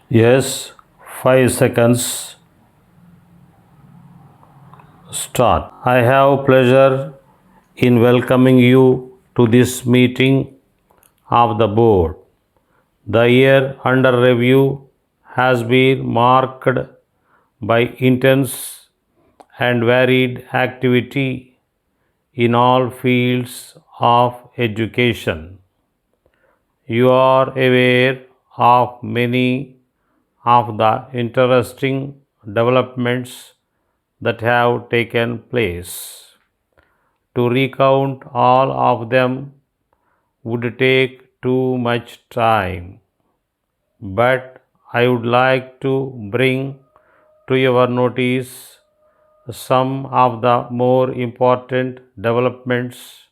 Yes, 5 seconds. Start. I have pleasure in welcoming you to this meeting of the board. The year under review has been marked by intense and varied activity in all fields of education. You are aware of many of the interesting developments that have taken place. To recount all of them would take too much time, but I would like to bring to your notice some of the more important developments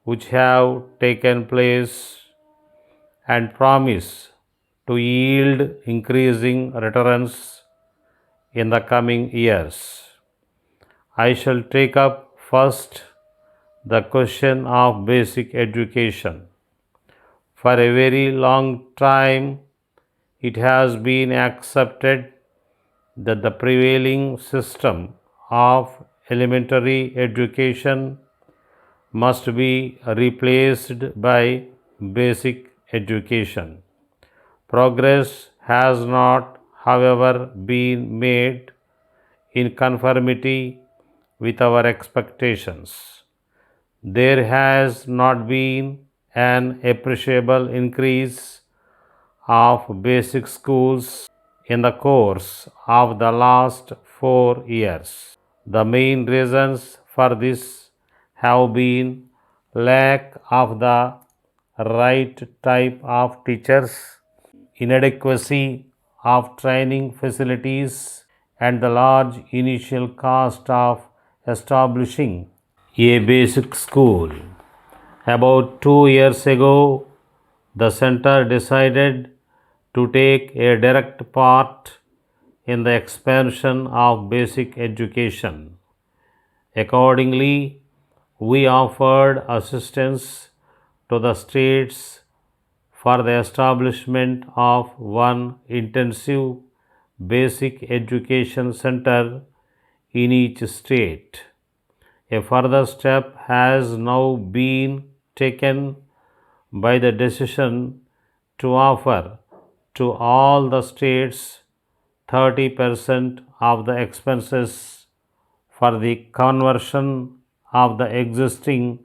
which have taken place and promise to yield increasing returns in the coming years. I shall take up first the question of basic education. For a very long time, it has been accepted that the prevailing system of elementary education must be replaced by basic education. Progress has not, however, been made in conformity with our expectations. There has not been an appreciable increase of basic schools in the course of the last 4 years. The main reasons for this have been lack of the right type of teachers, inadequacy of training facilities, and the large initial cost of establishing a basic school. About 2 years ago, the center decided to take a direct part in the expansion of basic education. Accordingly, we offered assistance to the states for the establishment of one intensive basic education center in each state. A further step has now been taken by the decision to offer to all the states 30% of the expenses for the conversion of the existing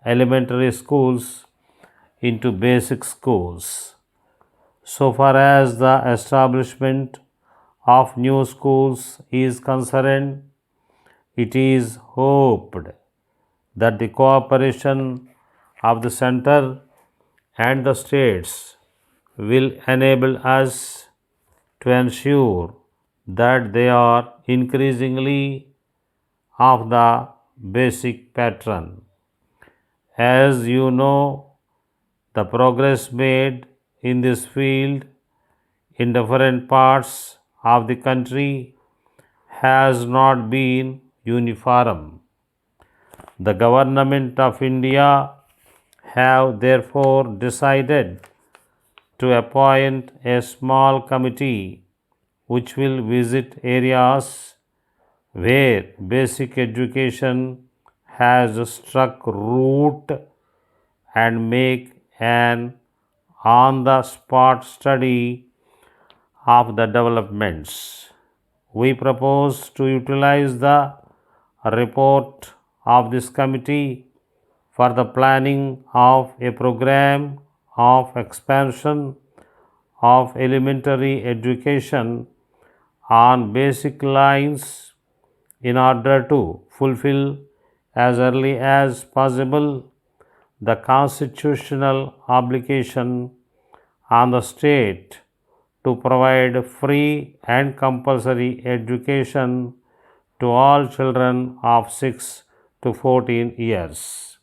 elementary schools into basic schools. So far as the establishment of new schools is concerned, it is hoped that the cooperation of the center and the states will enable us to ensure that they are increasingly of the basic pattern. As you know, the progress made in this field in different parts of the country has not been uniform. The government of India have therefore decided to appoint a small committee which will visit areas where basic education has struck root and make an on the spot study of the developments. We propose to utilize the report of this committee for the planning of a program of expansion of elementary education on basic lines in order to fulfill as early as possible the constitutional obligation on the state to provide free and compulsory education to all children of 6 to 14 years.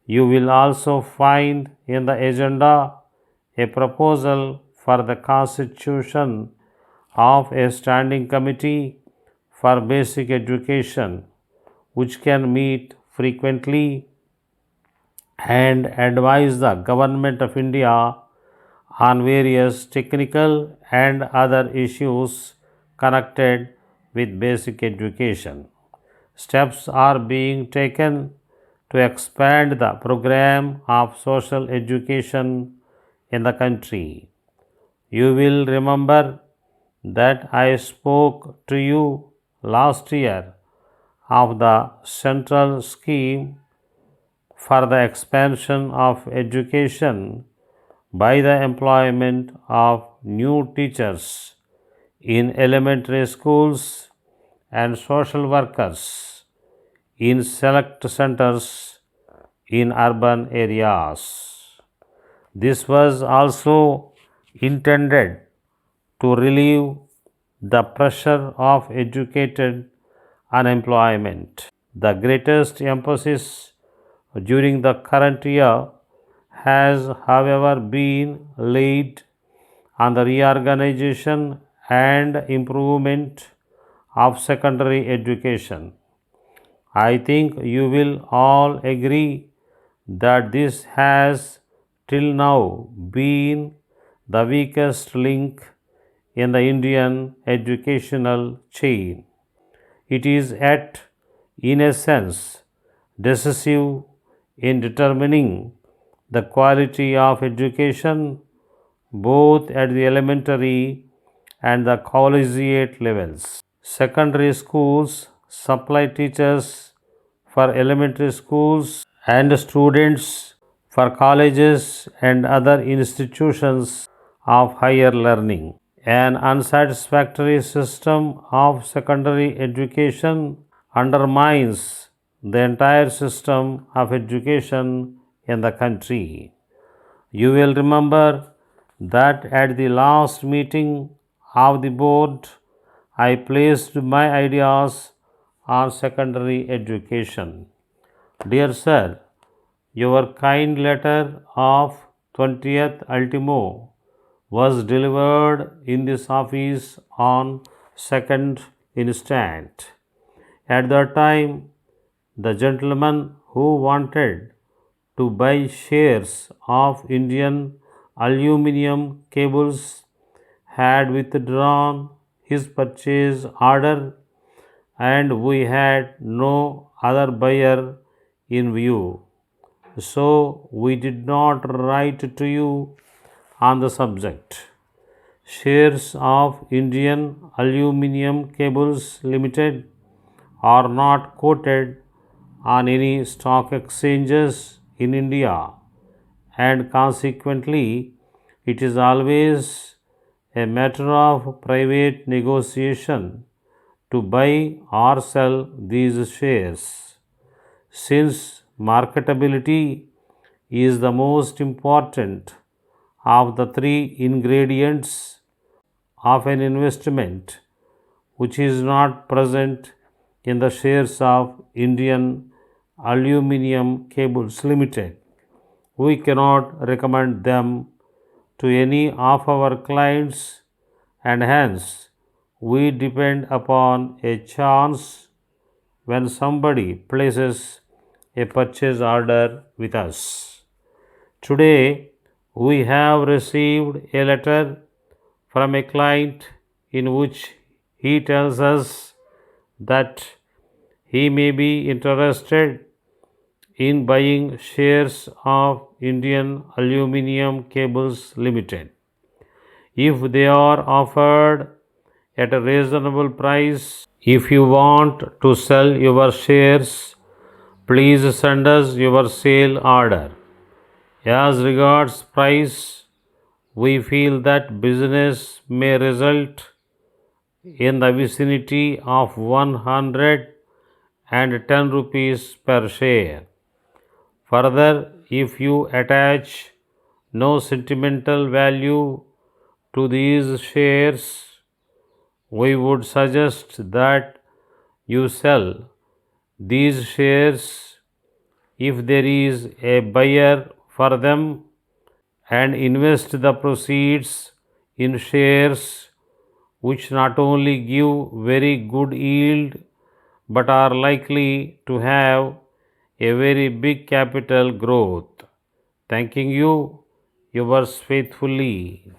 You will also find in the agenda a proposal for the constitution of a standing committee for basic education which can meet frequently and advise the government of India on various technical and other issues connected with basic education. Steps are being taken to expand the program of social education in the country. You will remember that I spoke to you last year of the central scheme for the expansion of education by the employment of new teachers in elementary schools and social workers in select centers in urban areas. This was also intended to relieve the pressure of educated unemployment. The greatest emphasis during the current year has, however, been laid on the reorganization and improvement of secondary education. I think you will all agree that this has till now been the weakest link in the Indian educational chain. It is yet, in a sense, decisive in determining the quality of education both at the elementary and the collegiate levels. Secondary schools supply teachers for elementary schools and students for colleges and other institutions of higher learning. An unsatisfactory system of secondary education undermines the entire system of education in the country. You will remember that at the last meeting of the board, I placed my ideas on secondary education. Dear Sir, your kind letter of 20th ultimo was delivered in this office on 2nd instant. At that time, the gentleman who wanted to buy shares of Indian Aluminium Cables had withdrawn his purchase order and we had no other buyer in view. So we did not write to you on the subject. Shares of Indian Aluminium Cables Limited are not quoted on any stock exchanges in India and consequently it is always a matter of private negotiation to buy or sell these shares. Since marketability is the most important of the three ingredients of an investment which is not present in the shares of Indian Aluminium Cables Limited, we cannot recommend them to any of our clients and hence we depend upon a chance when somebody places a purchase order with us. Today we have received a letter from a client in which he tells us that he may be interested in buying shares of Indian Aluminium Cables Limited. If they are offered at a reasonable price, if you want to sell your shares, please send us your sale order. As regards price, we feel that business may result in the vicinity of 110 rupees per share. Further, if you attach no sentimental value to these shares, we would suggest that you sell these shares if there is a buyer for them and invest the proceeds in shares which not only give very good yield but are likely to have a very big capital growth. Thanking you, Yours faithfully.